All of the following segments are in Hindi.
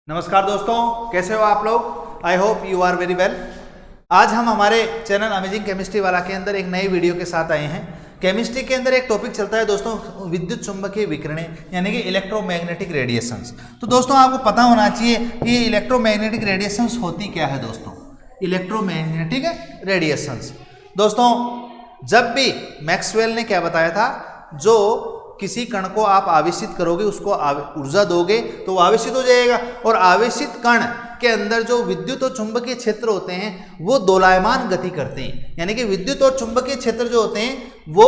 नमस्कार दोस्तों, कैसे हो आप लोग। I hope you are very well. आज हम हमारे चैनल अमेजिंग केमिस्ट्री वाला के अंदर एक नई वीडियो के साथ आए हैं। केमिस्ट्री के अंदर एक टॉपिक चलता है दोस्तों, विद्युत चुंबकीय विकिरणें यानी कि इलेक्ट्रोमैग्नेटिक रेडिएशंस। तो दोस्तों आपको पता होना चाहिए कि इलेक्ट्रोमैग्नेटिक रेडिएशंस होती क्या है। दोस्तों इलेक्ट्रोमैग्नेटिक रेडिएशंस, दोस्तों जब भी मैक्सवेल ने क्या बताया था, जो किसी कण को आप आवेशित करोगे, उसको ऊर्जा दोगे तो वो आवेशित हो जाएगा। और आवेशित कण के अंदर जो विद्युत और चुंबकीय क्षेत्र होते हैं वो दोलायमान गति करते हैं, यानी कि विद्युत और चुंबकीय क्षेत्र जो होते हैं वो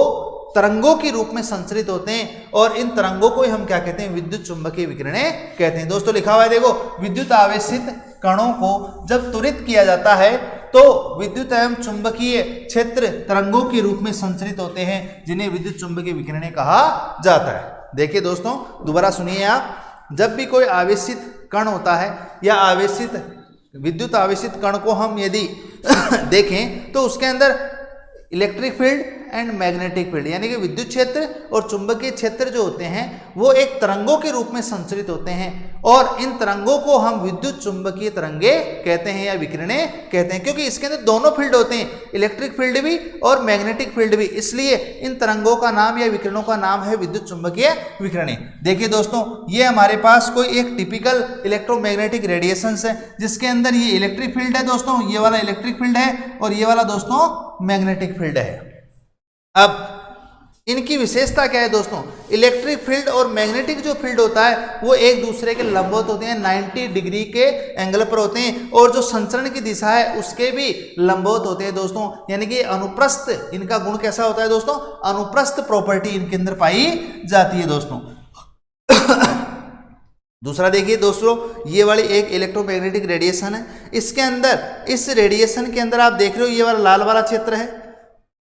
तरंगों के रूप में संचरित होते हैं। और इन तरंगों को ही हम क्या कहते हैं, विद्युत चुंबकीय विकिरणें कहते हैं। दोस्तों लिखा हुआ है, देखो, विद्युत आवेशित कणों को जब त्वरित किया जाता है तो विद्युत एवं चुंबकीय क्षेत्र तरंगों के रूप में संचरित होते हैं, जिन्हें विद्युत चुंबकीय विकिरणें कहा जाता है। देखिए दोस्तों, दोबारा सुनिए आप, जब भी कोई आवेशित कण होता है या आवेशित विद्युत आवेशित कण को हम यदि देखें तो उसके अंदर electric field and magnetic field यानी कि विद्युत क्षेत्र और चुंबकीय क्षेत्र जो होते हैं वो एक तरंगों के रूप में संचरित होते हैं। और इन तरंगों को हम विद्युत चुंबकीय तरंगे कहते हैं या विकिरणें कहते हैं, क्योंकि इसके अंदर दोनों फील्ड होते हैं, इलेक्ट्रिक फील्ड भी और मैग्नेटिक फील्ड भी। इसलिए इन तरंगों का नाम या विकिरणों का नाम है विद्युत चुंबकीय विकिरणें। देखिए दोस्तों, ये हमारे पास कोई एक टिपिकल इलेक्ट्रोमैग्नेटिक रेडिएशंस है, जिसके अंदर ये इलेक्ट्रिक फील्ड है दोस्तों, ये वाला इलेक्ट्रिक फील्ड है और ये वाला दोस्तों मैग्नेटिक फील्ड है। अब इनकी विशेषता क्या है दोस्तों, इलेक्ट्रिक फील्ड और मैग्नेटिक जो फील्ड होता है वो एक दूसरे के लंबवत होते हैं, 90 डिग्री के एंगल पर होते हैं। और जो संचरण की दिशा है उसके भी लंबवत होते हैं दोस्तों, यानी कि अनुप्रस्थ इनका गुण कैसा होता है दोस्तों, अनुप्रस्थ प्रॉपर्टी इनके अंदर पाई जाती है दोस्तों। दूसरा देखिए दोस्तों, ये वाली एक इलेक्ट्रोमैग्नेटिक रेडिएशन है, इसके अंदर इस रेडिएशन के अंदर आप देख रहे हो ये वाला लाल वाला क्षेत्र है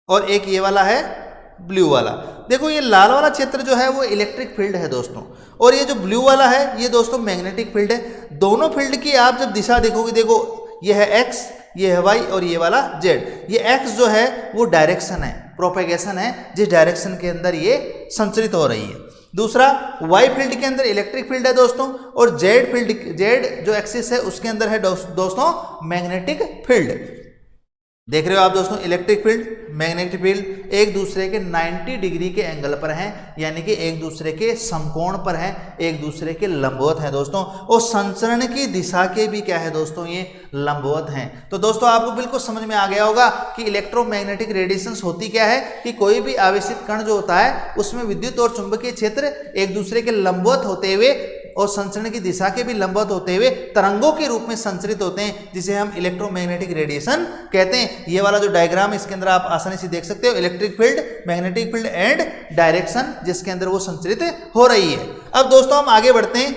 और एक ये वाला है ब्लू वाला। देखो ये लाल वाला क्षेत्र जो है वो इलेक्ट्रिक फील्ड है दोस्तों, और ये जो ब्लू वाला है ये दोस्तों मैग्नेटिक फील्ड है। दोनों फील्ड की आप जब दिशा देखोगे, देखो ये है एक्स, ये है वाई और ये वाला जेड। ये एक्स जो है वो डायरेक्शन है, प्रोपेगेशन है, जिस डायरेक्शन के अंदर ये संचरित हो रही है। दूसरा वाई फील्ड के अंदर इलेक्ट्रिक फील्ड है दोस्तों, और जेड फील्ड, जेड जो एक्सिस है उसके अंदर है दोस्तों मैग्नेटिक फील्ड। देख रहे हो आप दोस्तों, इलेक्ट्रिक फील्ड मैग्नेटिक फील्ड एक दूसरे के 90 डिग्री के एंगल पर हैं, यानी कि एक दूसरे के समकोण पर हैं, एक दूसरे के लंबवत हैं दोस्तों। और संचरण की दिशा के भी क्या है दोस्तों, ये लंबवत हैं। तो दोस्तों आपको बिल्कुल समझ में आ गया होगा कि इलेक्ट्रोमैग्नेटिक रेडिएशंस होती क्या है, कि कोई भी आवेशित कण जो होता है उसमें विद्युत और चुंबकीय क्षेत्र एक दूसरे के लंबवत होते हुए और संचरण की दिशा के भी लंबवत होते हुए तरंगों के रूप में संचरित होते हैं, जिसे हम इलेक्ट्रोमैग्नेटिक रेडिएशन कहते हैं। ये वाला जो डायग्राम इसके अंदर आप आसानी से देख सकते हो, electric field, magnetic field and direction जिसके अंदर वो संचरित हो रही है। अब दोस्तों हम आगे बढ़ते हैं,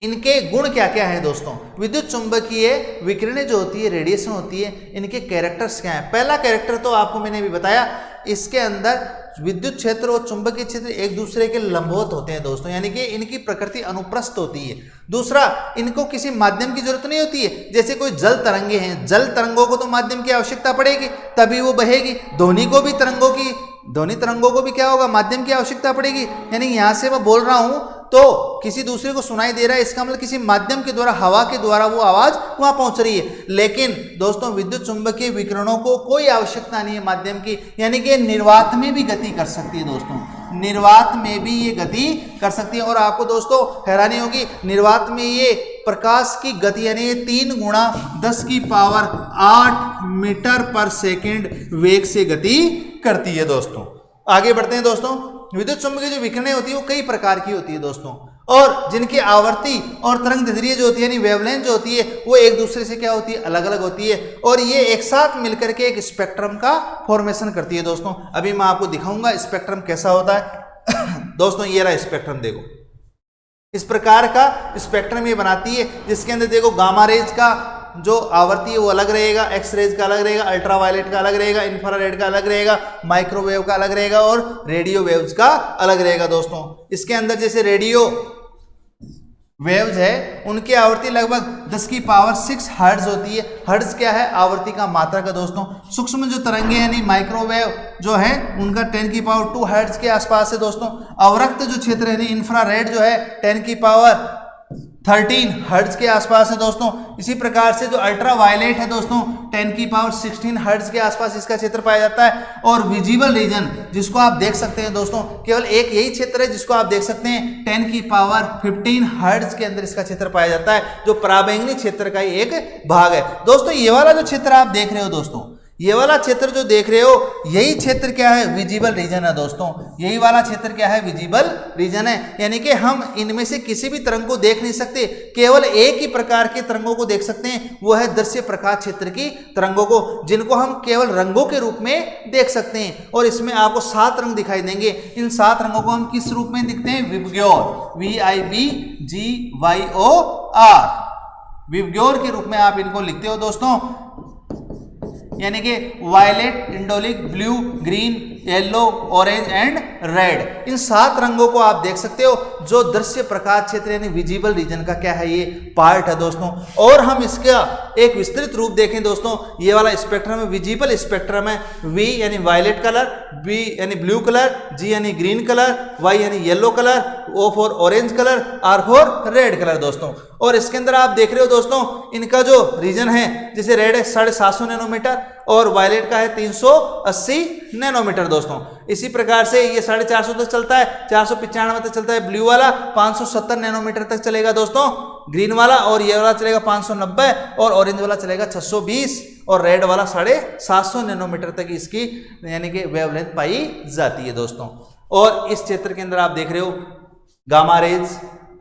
इनके गुण क्या क्या है दोस्तों। विद्युत चुंबकीय विकिरणें जो होती है, रेडिएशन होती है, इनके कैरेक्टर्स क्या हैं। पहला कैरेक्टर तो आपको मैंने भी बताया, इसके अंदर विद्युत क्षेत्र और चुंबकीय क्षेत्र एक दूसरे के लंबवत होते हैं दोस्तों, यानी कि इनकी प्रकृति अनुप्रस्थ होती है। दूसरा, इनको किसी माध्यम की जरूरत नहीं होती है। जैसे कोई जल तरंगे हैं, जल तरंगों को तो माध्यम की आवश्यकता पड़ेगी तभी वो बहेगी। ध्वनि तरंगों को भी क्या होगा, माध्यम की आवश्यकता पड़ेगी। यानी यहाँ से मैं बोल रहा हूँ तो किसी दूसरे को सुनाई दे रहा है, इसका मतलब किसी माध्यम के द्वारा, हवा के द्वारा वो आवाज वहां पहुंच रही है। लेकिन दोस्तों विद्युत चुंबकीय विकिरणों को कोई आवश्यकता नहीं है माध्यम की, यानी कि निर्वात में भी गति कर सकती है दोस्तों, निर्वात में भी ये गति कर सकती है। और आपको दोस्तों हैरानी होगी, निर्वात में ये प्रकाश की गति यानी 3 गुणा 10 की पावर 8 मीटर पर सेकेंड वेग से गति करती है दोस्तों। आगे बढ़ते हैं दोस्तों, विद्युत चुंबकीय जो विकिरणें होती है वो कई प्रकार की होती है दोस्तों, और जिनकी आवर्ती और तरंग दैर्ध्य जो होती है यानी वेवलेंथ जो होती है वो एक दूसरे से क्या होती है, अलग अलग होती है। और ये एक साथ मिलकर के एक स्पेक्ट्रम का फॉर्मेशन करती है दोस्तों। अभी मैं आपको दिखाऊंगा स्पेक्ट्रम कैसा होता है। दोस्तों ये रहा स्पेक्ट्रम, देखो इस प्रकार का स्पेक्ट्रम ये बनाती है, जिसके अंदर देखो गामा रेज का जो आवर्ती है वो अलग रहेगा, एक्स रेज का अलग रहेगा, अल्ट्रावायलेट का अलग रहेगा, इंफ्रारेड का अलग रहेगा, माइक्रोवेव का अलग रहेगा और रेडियो वेव्स का अलग रहेगा दोस्तों। इसके अंदर जैसे रेडियो वेव्स है उनकी आवृत्ति लगभग 10 की पावर 6 हर्ट्ज होती है। हर्ट्ज क्या है, आवृत्ति का मात्रक है दोस्तों। सूक्ष्म जो तरंगे यानी माइक्रोवेव जो है उनका 10 की पावर 2 हर्ट्ज के आसपास है दोस्तों। अवरक्त जो क्षेत्र है इंफ्रारेड जो है 10 की पावर 13 हर्ट्ज के आसपास है दोस्तों। इसी प्रकार से जो अल्ट्रा वायलेट है दोस्तों 10⁻16 हर्ट्ज के आसपास इसका क्षेत्र पाया जाता है। और विजिबल रीजन जिसको आप देख सकते हैं दोस्तों, केवल एक यही क्षेत्र है जिसको आप देख सकते हैं 10⁻15 हर्ट्ज के अंदर इसका क्षेत्र पाया जाता है, जो पराबैंगनी क्षेत्र का ही एक भाग है। दोस्तों ये वाला जो क्षेत्र आप देख रहे हो दोस्तों, ये वाला क्षेत्र जो देख रहे हो, यही क्षेत्र क्या है, विजिबल रीजन है दोस्तों। यही वाला क्षेत्र क्या है, विजिबल रीजन है। यानी कि हम इनमें से किसी भी तरंग को देख नहीं सकते, केवल एक ही प्रकार के तरंगों को देख सकते हैं, वो है दृश्य प्रकाश क्षेत्र की तरंगों को, जिनको हम केवल रंगों के रूप में देख सकते हैं। और इसमें आपको 7 रंग दिखाई देंगे। इन 7 रंगों को हम किस रूप में दिखते हैं, विबग्योर, VIBGYOR, विबग्योर के रूप में आप इनको लिखते हो दोस्तों। यानी कि violet, indigo, blue, green, yellow, orange and red, इन 7 रंगों को आप देख सकते हो, जो दृश्य प्रकाश क्षेत्र यानी विजिबल रीजन का क्या है, ये पार्ट है दोस्तों। और हम इसका एक विस्तृत रूप देखें दोस्तों, ये वाला स्पेक्ट्रम है, विजिबल स्पेक्ट्रम है। V यानी वायलेट कलर, B यानी ब्लू कलर, G यानी ग्रीन कलर, Y यानी yellow colour, O for orange colour, R for red colour दोस्तों। और इसके अंदर आप देख रहे हो दोस्तों, इनका जो रीजन है, जैसे रेड है 750 नैनोमीटर और वायलेट का है 380 नैनोमीटर दोस्तों। इसी प्रकार से ये 450 तक चलता है, 495 तक चलता है ब्लू वाला, 570 नैनोमीटर तक चलेगा दोस्तों ग्रीन वाला, और ये वाला चलेगा 590, और ऑरेंज वाला चलेगा 620, और रेड वाला 750 नैनोमीटर तक इसकी यानी कि वेवलेंथ पाई जाती है दोस्तों। और इस क्षेत्र के अंदर आप देख रहे हो gamma rays,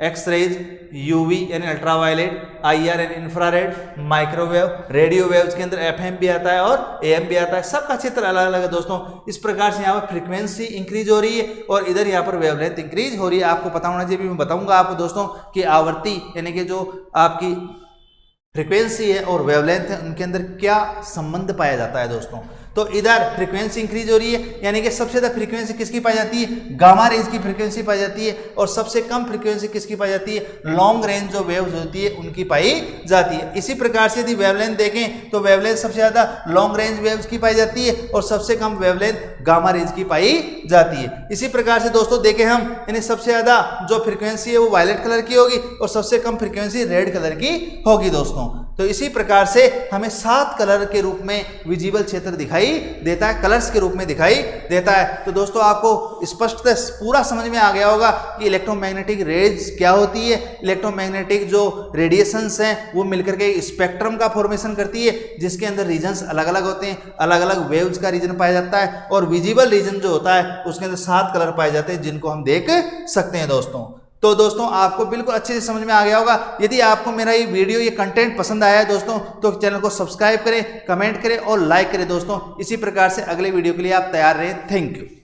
X rays, UV यानी अल्ट्रावायलेट, IR यानी इंफ्रारेड, माइक्रोवेव, रेडियो वेव्स के अंदर FM भी आता है और AM भी आता है। सबका क्षेत्र अलग अलग है दोस्तों। इस प्रकार से यहाँ पर फ्रीक्वेंसी इंक्रीज हो रही है और इधर यहाँ पर वेवलेंथ इंक्रीज हो रही है। आपको पता होना चाहिए, मैं बताऊंगा आपको दोस्तों कि आवर्ती यानी कि जो आपकी फ्रीक्वेंसी है और वेवलेंथ है, उनके अंदर क्या संबंध पाया जाता है दोस्तों। तो इधर फ्रीक्वेंसी इंक्रीज हो रही है, यानी कि सबसे ज्यादा फ्रीक्वेंसी किसकी पाई जाती है, गामा रेंज की फ्रीक्वेंसी पाई जाती है, और सबसे कम फ्रीक्वेंसी किसकी पाई जाती है, लॉन्ग रेंज जो वेव्स होती है उनकी पाई जाती है। इसी प्रकार से यदि वेवलेंथ देखें तो वेवलेंथ सबसे ज्यादा लॉन्ग रेंज वेव्स की पाई जाती है और सबसे कम वेवलेंथ गामा रेंज की पाई जाती है। इसी प्रकार से दोस्तों देखें हम, यानी सबसे ज्यादा जो फ्रीक्वेंसी है वो वायलेट कलर की होगी और सबसे कम फ्रीक्वेंसी रेड कलर की होगी दोस्तों। तो इसी प्रकार से हमें 7 कलर के रूप में विजिबल क्षेत्र दिखाई देता है, कलर्स के रूप में दिखाई देता है। तो दोस्तों आपको स्पष्टता पूरा समझ में आ गया होगा कि इलेक्ट्रोमैग्नेटिक रेज क्या होती है। इलेक्ट्रोमैग्नेटिक जो रेडिएशंस हैं वो मिलकर के स्पेक्ट्रम का फॉर्मेशन करती है, जिसके अंदर रीजन्स अलग अलग होते हैं, अलग अलग वेव्स का रीजन पाया जाता है, और विजिबल रीजन जो होता है उसके अंदर 7 कलर पाए जाते हैं जिनको हम देख सकते हैं दोस्तों। तो दोस्तों आपको बिल्कुल अच्छे से समझ में आ गया होगा। यदि आपको मेरा ये वीडियो, ये कंटेंट पसंद आया है दोस्तों, तो चैनल को सब्सक्राइब करें, कमेंट करें और लाइक करें दोस्तों। इसी प्रकार से अगले वीडियो के लिए आप तैयार रहें। Thank you.